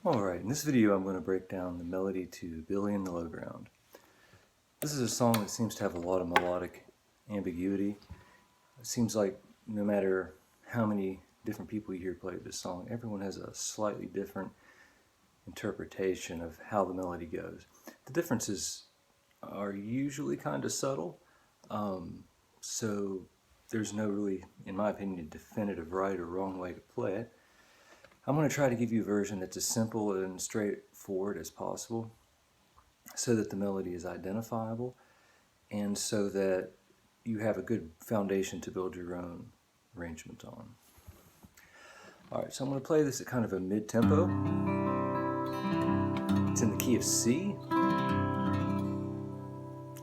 Alright, in this video I'm going to break down the melody to Billy in the Lowground. This is a song that seems to have a lot of melodic ambiguity. It seems like no matter how many different people you hear play this song, everyone has a slightly different interpretation of how the melody goes. The differences are usually kind of subtle, so there's no really, in my opinion, definitive right or wrong way to play it. I'm going to try to give you a version that's as simple and straightforward as possible so that the melody is identifiable and so that you have a good foundation to build your own arrangement on. Alright, so I'm going to play this at kind of a mid-tempo. It's in the key of C, and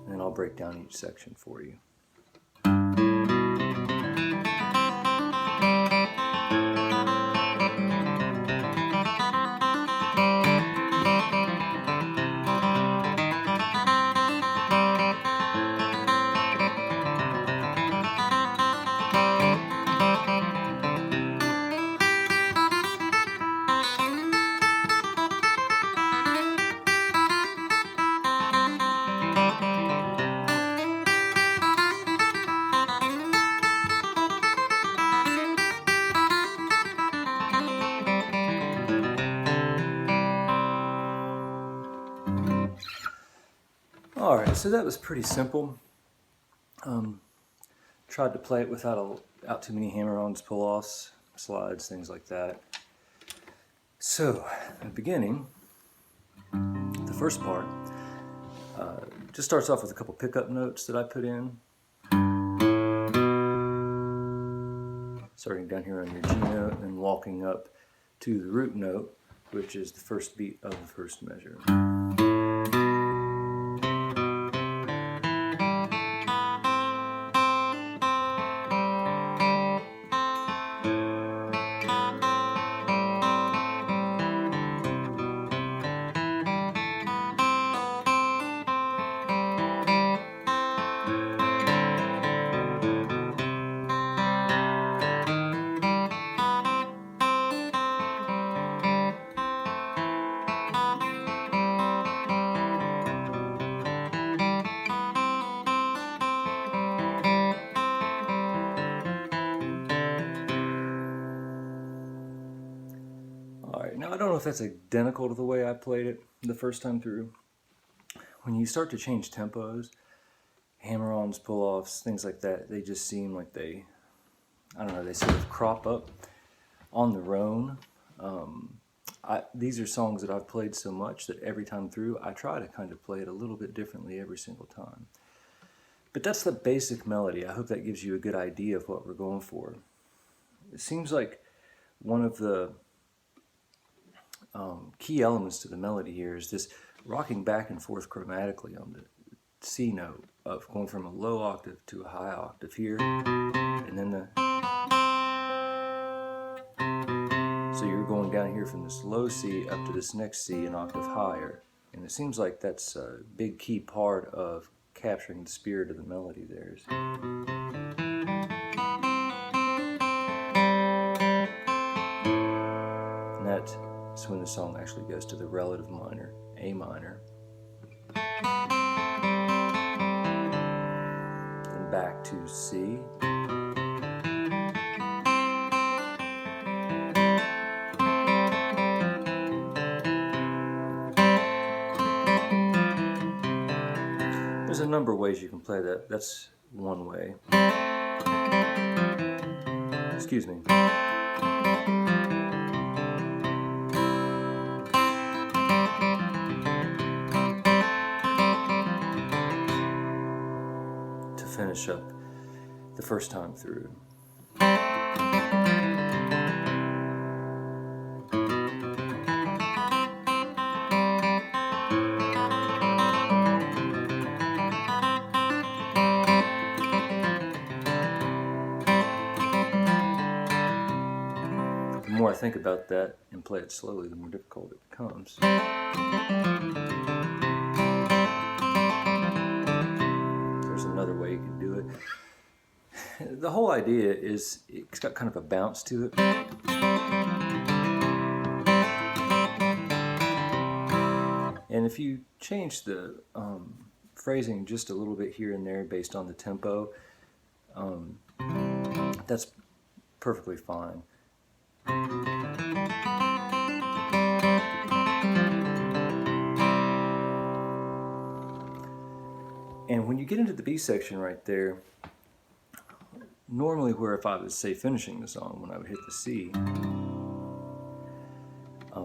then I'll break down each section for you. Alright, so that was pretty simple. Tried to play it without too many hammer-ons, pull-offs, slides, things like that. So, in the beginning, the first part just starts off with a couple pickup notes that I put in. Starting down here on your G note and walking up to the root note, which is the first beat of the first measure. Now, I don't know if that's identical to the way I played it the first time through. When you start to change tempos, hammer-ons, pull-offs, things like that, they just seem like they sort of crop up on their own. These are songs that I've played so much that every time through, I try to kind of play it a little bit differently every single time. But that's the basic melody. I hope that gives you a good idea of what we're going for. It seems like one of the key elements to the melody here is this rocking back and forth chromatically on the C note of going from a low octave to a high octave here, and then so you're going down here from this low C up to this next C an octave higher, and it seems like that's a big key part of capturing the spirit of the melody there. And that's when the song actually goes to the relative minor, A minor, and back to C, there's a number of ways you can play that. That's one way. Excuse me. Finish up the first time through. The more I think about that and play it slowly, the more difficult it becomes. Another way you can do it. The whole idea is it's got kind of a bounce to it. if you change the phrasing just a little bit here and there based on the tempo, that's perfectly fine. And when you get into the B section right there, normally where if I was, say, finishing the song, when I would hit the C,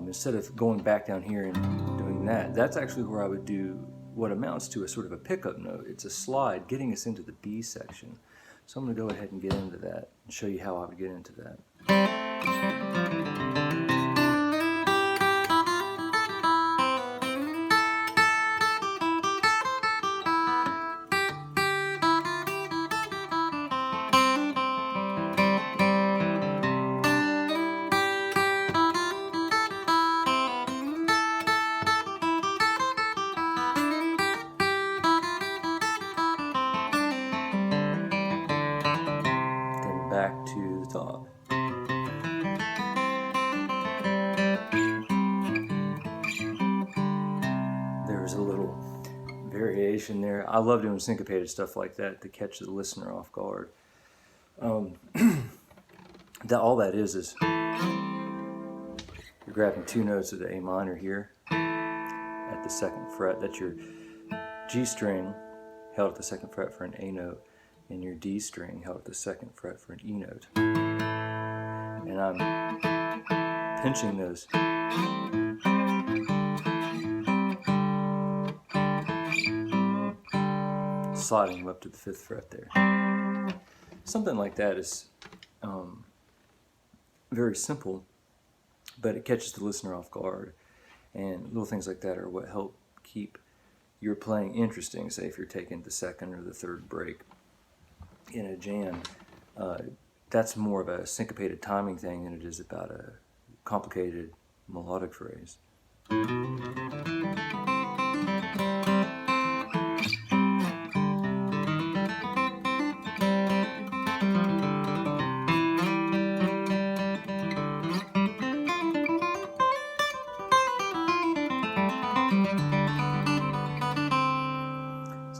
instead of going back down here and doing that, that's actually where I would do what amounts to a sort of a pickup note. It's a slide getting us into the B section. So I'm going to go ahead and get into that and show you how I would get into that. Back to the top. There's a little variation there. I love doing syncopated stuff like that to catch the listener off guard. All that is you're grabbing two notes of the A minor here at the 2nd fret. That's your G string held at the 2nd fret for an A note, and your D string held at the 2nd fret for an E note. And I'm pinching those. Sliding them up to the 5th fret there. Something like that is very simple, but it catches the listener off guard. And little things like that are what help keep your playing interesting, say if you're taking the 2nd or the 3rd break in a jam. That's more of a syncopated timing thing than it is about a complicated melodic phrase.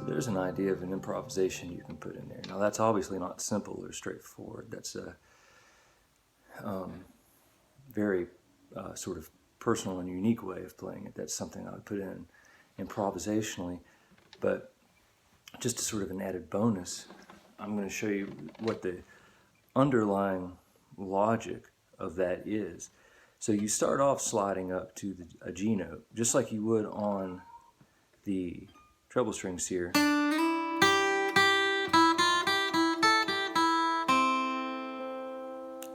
There's an idea of an improvisation you can put in there. Now that's obviously not simple or straightforward. That's a very sort of personal and unique way of playing it. That's something I would put in improvisationally. But just as sort of an added bonus, I'm going to show you what the underlying logic of that is. So you start off sliding up to a G note, just like you would on the treble strings here.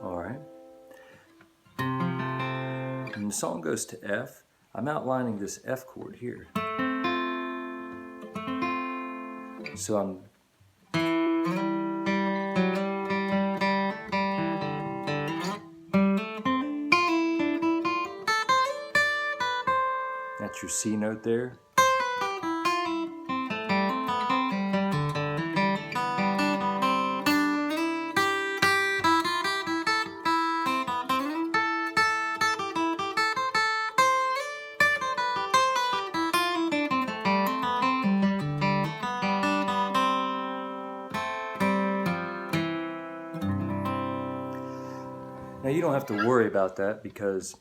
Alright. And the song goes to F. I'm outlining this F chord here. So I'm that's your C note there. Now you don't have to worry about that because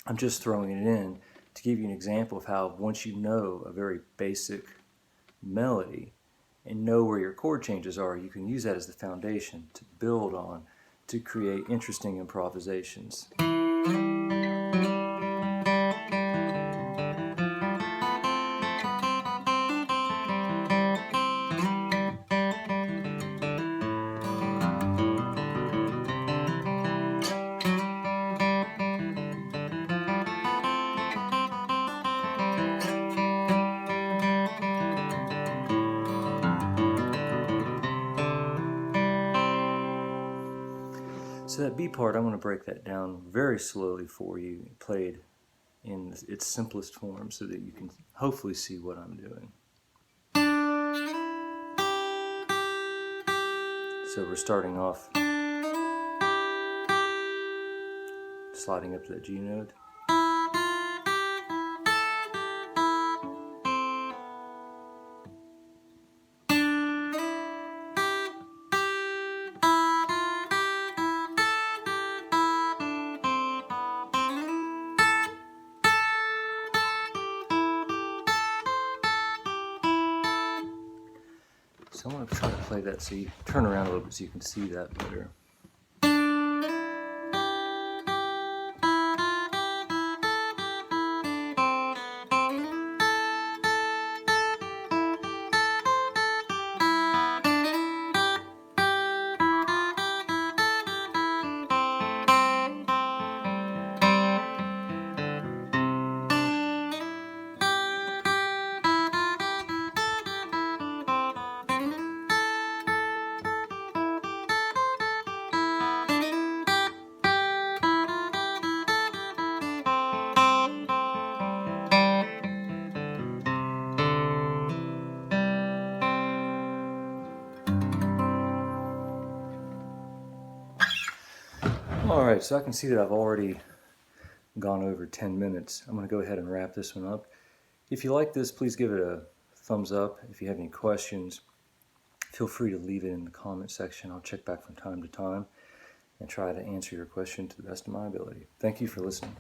I'm just throwing it in to give you an example of how once you know a very basic melody and know where your chord changes are, you can use that as the foundation to build on to create interesting improvisations. So that B part, I'm going to break that down very slowly for you, played in its simplest form so that you can hopefully see what I'm doing. So we're starting off sliding up to that G note. So I'm going to try to play that so you turn around a little bit so you can see that better. Alright, so I can see that I've already gone over 10 minutes. I'm going to go ahead and wrap this one up. If you like this, please give it a thumbs up. If you have any questions, feel free to leave it in the comment section. I'll check back from time to time and try to answer your question to the best of my ability. Thank you for listening.